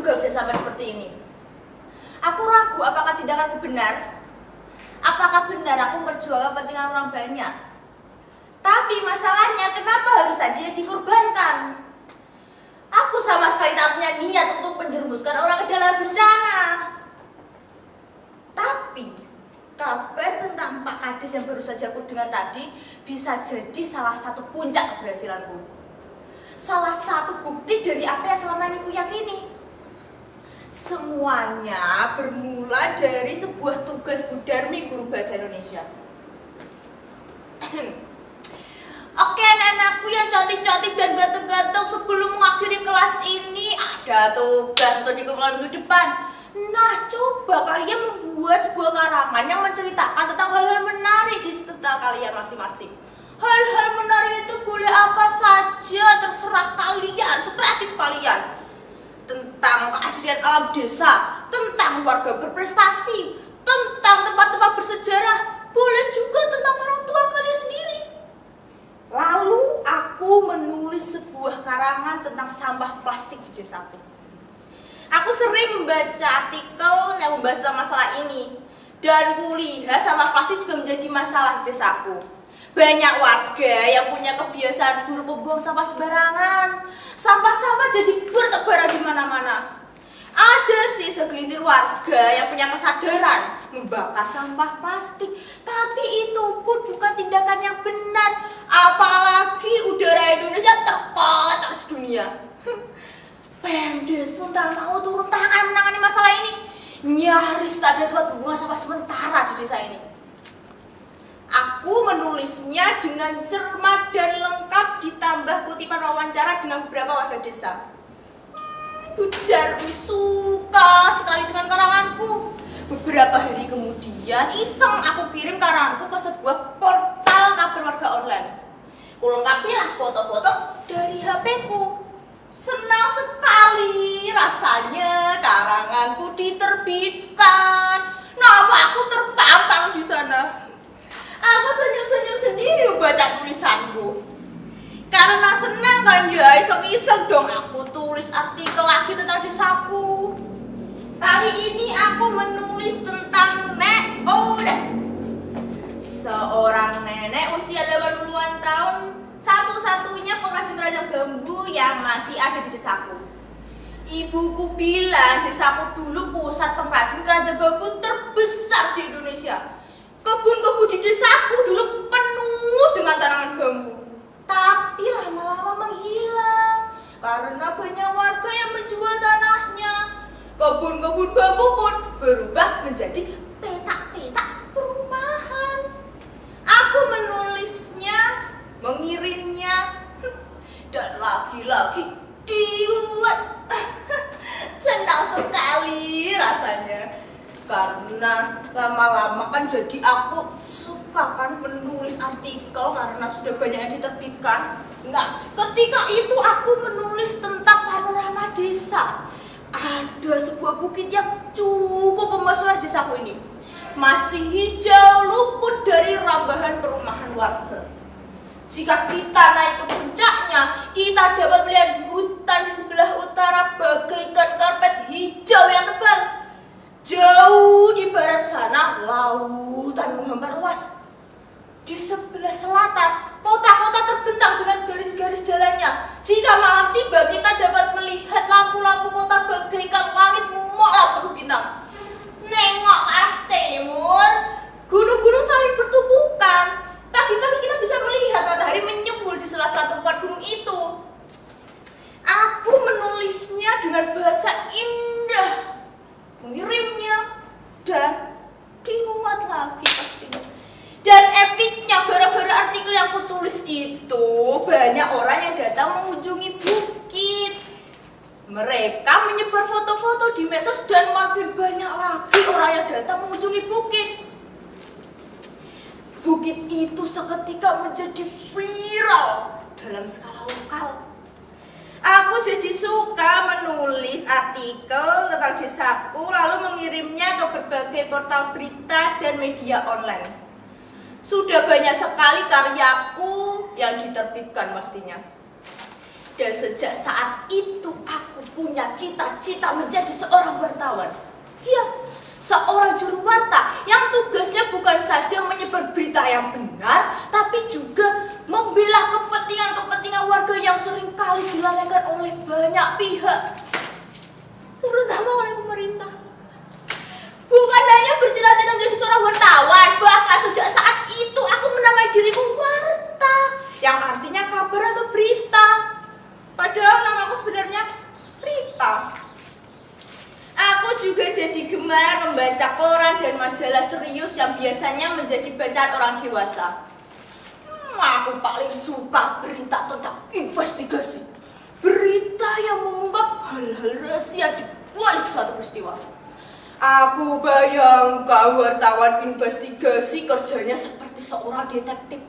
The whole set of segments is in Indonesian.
menduga bisa sampai seperti ini. Aku ragu apakah tindakanku benar. Apakah benar aku memperjuangkan kepentingan orang banyak? Tapi masalahnya kenapa harus saja dikorbankan? Aku sama sekali tak punya niat untuk menjerumuskan orang ke dalam bencana. Tapi kabar tentang Pak Kades yang baru saja aku dengar tadi bisa jadi salah satu puncak keberhasilanku. Salah satu bukti dari apa yang selama ini ku yakini. Semuanya bermula dari sebuah tugas Budarmi guru bahasa Indonesia. Oke, anak-anakku yang cantik-cantik dan ganteng-ganteng, sebelum mengakhiri kelas ini ada tugas untuk di minggu depan. Nah, coba kalian membuat sebuah karangan yang menceritakan tentang hal-hal menarik di sekitar kalian masing-masing. Hal-hal menarik itu boleh apa saja, terserah kalian, sekreatif kalian. Tentang keaslian alam desa, tentang warga berprestasi, tentang tempat-tempat bersejarah, boleh juga tentang orang tua kalian sendiri. Lalu aku menulis sebuah karangan tentang sampah plastik di desaku. Aku sering membaca artikel yang membahas tentang masalah ini, dan kulihat sampah plastik juga menjadi masalah di desaku. Banyak warga yang punya kebiasaan buruk membuang sampah sembarangan. Sampah-sampah jadi bertebaran di mana-mana. Ada sih segelintir warga yang punya kesadaran membakar sampah plastik, tapi itu pun bukan tindakan yang benar. Apalagi udara Indonesia terkotor sedunia. Pemdes pun tak mau turun tangan menangani masalah ini. Nyaris tak ada tempat pembuangan sampah sementara di desa ini. Aku menulisnya dengan cermat dan lengkap, ditambah kutipan wawancara dengan beberapa warga desa. Budarmi suka sekali dengan karanganku. Beberapa hari kemudian iseng aku kirim karanganku ke sebuah portal kabar warga online. Kulengkapilah foto-foto dari HP-ku. Senang sekali rasanya karanganku diterbitkan. Nama aku terpampang di sana. Aku senyum-senyum sendiri membaca tulisanku. Karena senang kan ya, iseng-iseng dong aku tulis artikel lagi tentang desaku. Kali ini aku menulis tentang Nek Oda. Seorang nenek usia 80-an tahun, satu-satunya pengrajin keranjang bambu yang masih ada di desaku. Ibuku bilang desaku dulu pusat pengrajin keranjang bambu terbesar di Indonesia. Kebun-kebun di desaku dulu penuh dengan tanaman bambu. Tapi lama-lama menghilang karena banyak warga yang menjual tanahnya. Kebun-kebun bambu pun berubah menjadi petak-petak perumahan. Aku menulisnya, mengirimnya, dan lagi-lagi dibuat. Senang sekali rasanya. Karena lama-lama kan jadi aku suka kan menulis artikel karena sudah banyak yang diterbitkan. Nah, ketika itu aku menulis tentang panorama desa. Ada sebuah bukit yang cukup mempesona desaku ini. Masih hijau, luput dari rambahan perumahan warga. Jika kita naik ke puncaknya, kita dapat melihat hutan di sebelah utara bagaikan karpet hijau yang tebal. Jauh di barat sana, lautan menghampar luas. Di sebelah selatan, kota-kota terbentang dengan garis-garis jalannya. Jika malam tiba, kita dapat melihat lampu-lampu kota bagaikan langit mola penuh bintang. Nengok ke arah timur, gunung-gunung saling bertumpukan. Pagi-pagi kita bisa melihat matahari menyembul di sela-sela tumpukan gunung itu. Aku menulisnya dengan bahasa indah, mengirimnya, dan dimuat lagi pastinya. Dan epicnya gara-gara artikel yang aku tulis itu, banyak orang yang datang mengunjungi bukit. Mereka menyebar foto-foto di medsos dan makin banyak lagi orang yang datang mengunjungi bukit. Bukit itu seketika menjadi viral dalam skala lokal. Aku jadi suka menulis artikel tentang desaku lalu mengirimnya ke berbagai portal berita dan media online. Sudah banyak sekali karyaku yang diterbitkan pastinya. Dan sejak saat itu aku punya cita-cita menjadi seorang wartawan. Ya, seorang juru warta yang tugasnya bukan saja menyebar berita yang benar, tapi juga membela kepentingan-kepentingan warga yang seringkali dilalaikan oleh banyak pihak, terutama oleh pemerintah. Bukan hanya bercita-cita menjadi seorang wartawan, bahkan sejak saat itu aku menamai diriku warta, yang artinya kabar atau berita. Padahal namaku sebenarnya Rita. Aku juga jadi gemar membaca koran dan majalah serius yang biasanya menjadi bacaan orang dewasa. Aku paling suka berita tentang investigasi. Berita yang mengungkap hal-hal rahasia di balik suatu peristiwa. Aku bayangkan wartawan investigasi kerjanya seperti seorang detektif.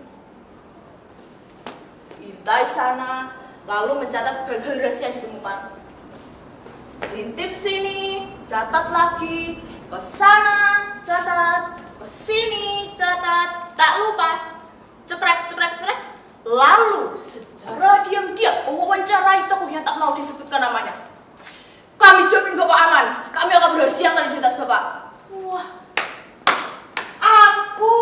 Intai sana, lalu mencatat hal-hal rahasia yang ditemukan. Intip sini, catat lagi, ke sana, catat, ke sini, catat, tak lupa, cekrek. Lalu secara diam-diam mewawancarai tokoh yang tak mau disebutkan namanya. Kami jamin Bapak aman, kami akan merahasiakan identitas Bapak. Wah, aku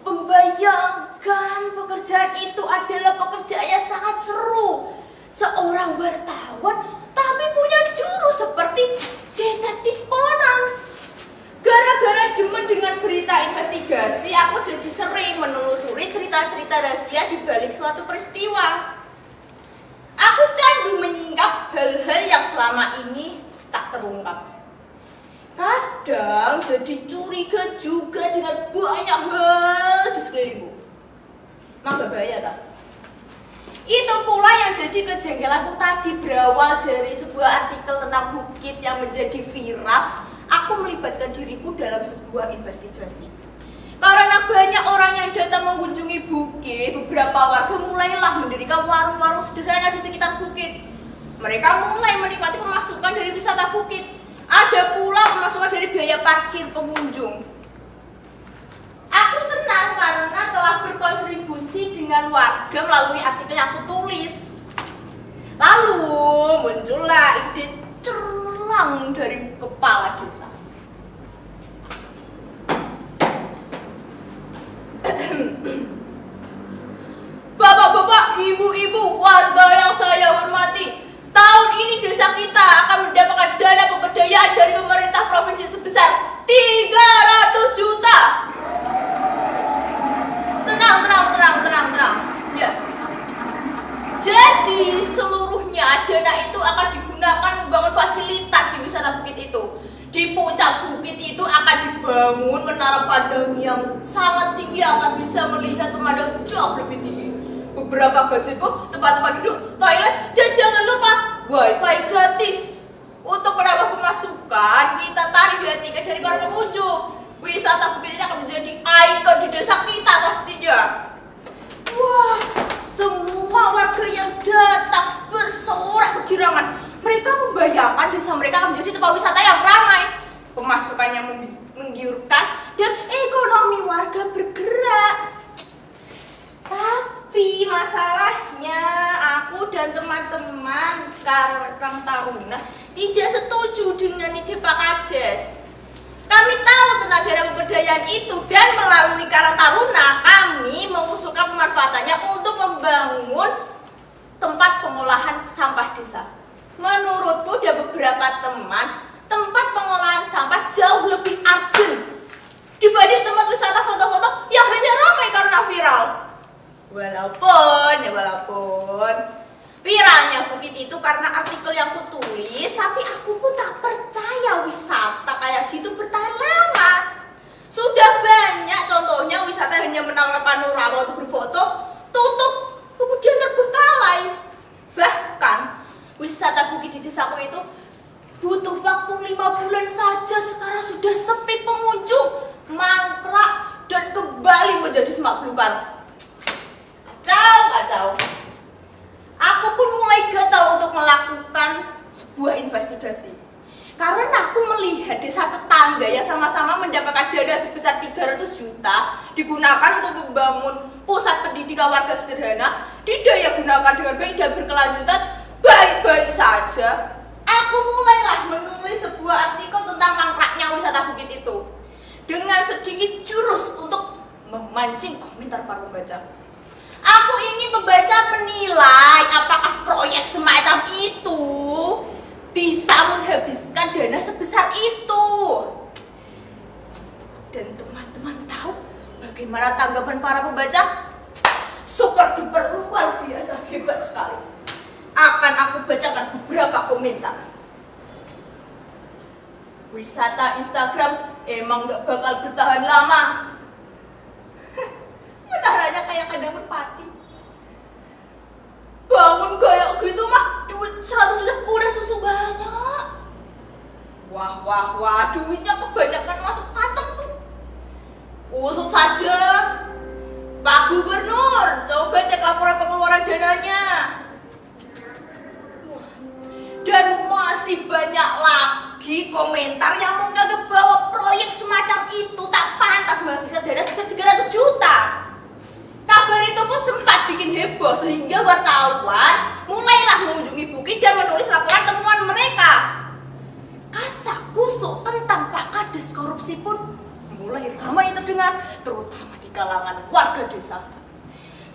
membayangkan pekerjaan itu adalah pekerjaan yang sangat seru. Seorang wartawan tapi punya juru seperti detektif Conan. Gara-gara demen dengan berita investigasi, aku jadi sering menelusuri cerita-cerita rahasia di balik suatu peristiwa. Aku candu menyingkap hal-hal yang selama ini tak terungkap. Kadang jadi curiga juga dengan banyak hal di sekelilingku. Maka bahaya tak? Itu pula yang jadi kejengkelanku tadi berawal dari sebuah artikel tentang bukit yang menjadi viral. Aku melibatkan diriku dalam sebuah investigasi. Karena banyak orang yang datang mengunjungi bukit, beberapa warga mulailah mendirikan warung-warung sederhana di sekitar bukit. Mereka mulai menikmati pemasukan dari wisata bukit. Ada pula pemasukan dari biaya parkir pengunjung. Aku senang karena telah berkontribusi dengan warga melalui artikel yang aku tulis. Lalu muncullah ide cemerlang dari kepala desa. Bapak-bapak, ibu-ibu, warga yang saya hormati, tahun ini desa kita akan mendapatkan dana pemberdayaan dari pemerintah provinsi sebesar 300 juta. Tenang. Ya. Jadi seluruhnya dana itu akan digunakan membangun fasilitas di wisata bukit itu. Di puncak bukit itu akan dibangun menara pandang yang sangat tinggi, akan bisa melihat pemandangan jauh lebih tinggi. Beberapa gazebo, tempat-tempat duduk, toilet, dan jangan lupa wifi gratis. Untuk menambah pemasukan, kita tarik biaya tiket dari para pengunjung. Wisata bukit ini akan menjadi ikon di desa kita pastinya. Wah, semua warga yang datang bersorak kegirangan. Mereka membayangkan desa mereka akan menjadi tempat wisata yang ramai, pemasukannya menggiurkan, dan ekonomi warga bergerak. Tapi masalahnya aku dan teman-teman Karang Taruna tidak setuju dengan ide Pak Kades. Kami tahu tentang dana pemberdayaan itu dan melalui Karang Taruna kami mengusulkan pemanfaatannya untuk membangun tempat pengolahan sampah desa. Menurutku dan beberapa teman, tempat pengolahan sampah jauh lebih urgent dibanding tempat wisata foto-foto yang hanya ramai karena viral. Walaupun viralnya bukit itu karena artikel yang aku tulis, tapi aku pun tak percaya wisata kayak gitu bertahan lama. Sudah banyak contohnya wisata hanya menawarkan panorama untuk berfoto, tutup, kemudian terbengkalai. Bahkan wisata bukit di desaku itu butuh waktu 5 bulan saja, sekarang sudah sepi pengunjung, mangkrak, dan kembali menjadi semak belukar. Kacau. Aku pun mulai gatal untuk melakukan sebuah investigasi. Karena aku melihat desa tetangga yang sama-sama mendapatkan dana sebesar 300 juta digunakan untuk membangun pusat pendidikan jika warga sederhana didaya gunakan dengan baik dan berkelanjutan baik-baik saja, aku mulailah menulis sebuah artikel tentang mangkraknya wisata bukit itu dengan sedikit jurus untuk memancing komentar para pembaca. Aku ingin membaca menilai apakah proyek semacam itu bisa menghabiskan dana sebesar itu. Dan teman-teman tahu bagaimana tanggapan para pembaca? Super duper luar biasa, hebat sekali. Akan aku bacakan beberapa komentar. Wisata Instagram emang gak bakal bertahan lama. Menarannya kayak kandang merpati. Bangun kayak gitu mah duit 100 juta udah susu banyak. Wah, duitnya kebanyakan masuk kantong tuh. Usut saja. Pak Gubernur, coba cek laporan pengeluaran dananya. Dan masih banyak lagi komentar yang menganggap bahwa proyek semacam itu tak pantas menghabiskan dana sebesar 300 juta. Kabar itu pun sempat bikin heboh sehingga wartawan mulailah mengunjungi bukit dan menulis laporan temuan mereka. Kasak kusuk tentang Pak Kades korupsi pun mulai ramai terdengar, terutama di kalangan warga desa.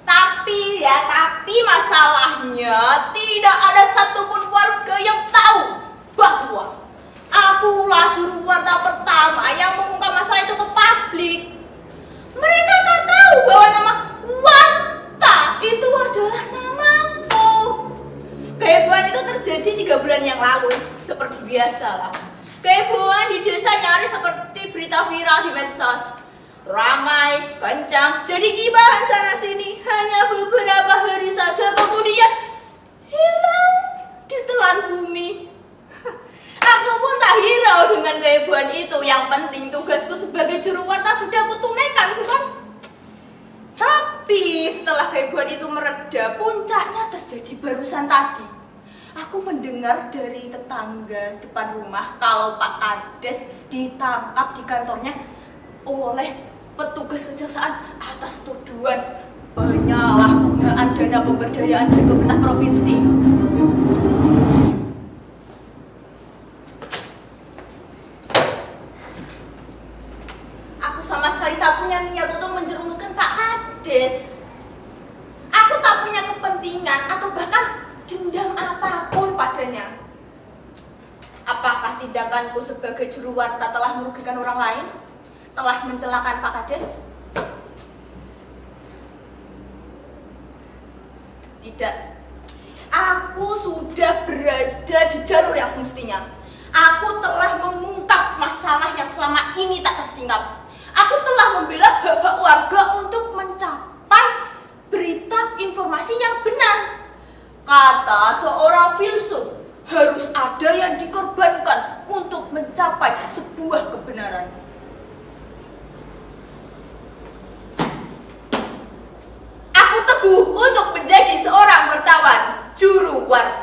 Tapi masalahnya tidak ada satupun warga yang tahu bahwa akulah juru warta pertama yang mengungkap masalah itu ke publik. Mereka tak tahu bahwa nama Warta itu adalah namaku. Kehebohan itu terjadi 3 bulan yang lalu. Seperti biasa lah, kehebohan di desa nyaris seperti berita viral di medsos. Ramai, kencang, jadi gibahan sana sini. Hanya beberapa hari saja kemudian hilang ditelan bumi. Aku pun tak hirau dengan kehebohan itu. Yang penting tugasku sebagai juru warta sudah kutunaikan, bukan? Tapi setelah kehebohan itu mereda, puncaknya terjadi barusan tadi. Aku mendengar dari tetangga depan rumah kalau Pak Kades ditangkap di kantornya oleh petugas kejaksaan atas tuduhan penyalahgunaan dana pemberdayaan dari pemerintah provinsi. Aku sama sekali tak punya niat untuk menjerumuskan Pak Kades. Aku tak punya kepentingan atau bahkan dendam apapun padanya. Apakah tindakanku sebagai juru warta telah merugikan orang lain? Telah mencelakan Pak Kades? Tidak. Aku sudah berada di jalur yang semestinya. Aku telah mengungkap masalah yang selama ini tak tersingkap. Aku telah membela hak-hak warga untuk mencapai berita informasi yang benar. Kata seorang filsuf, harus ada yang dikorbankan untuk mencapai sebuah kebenaran. Aku teguh untuk menjadi seorang wartawan, juru warta.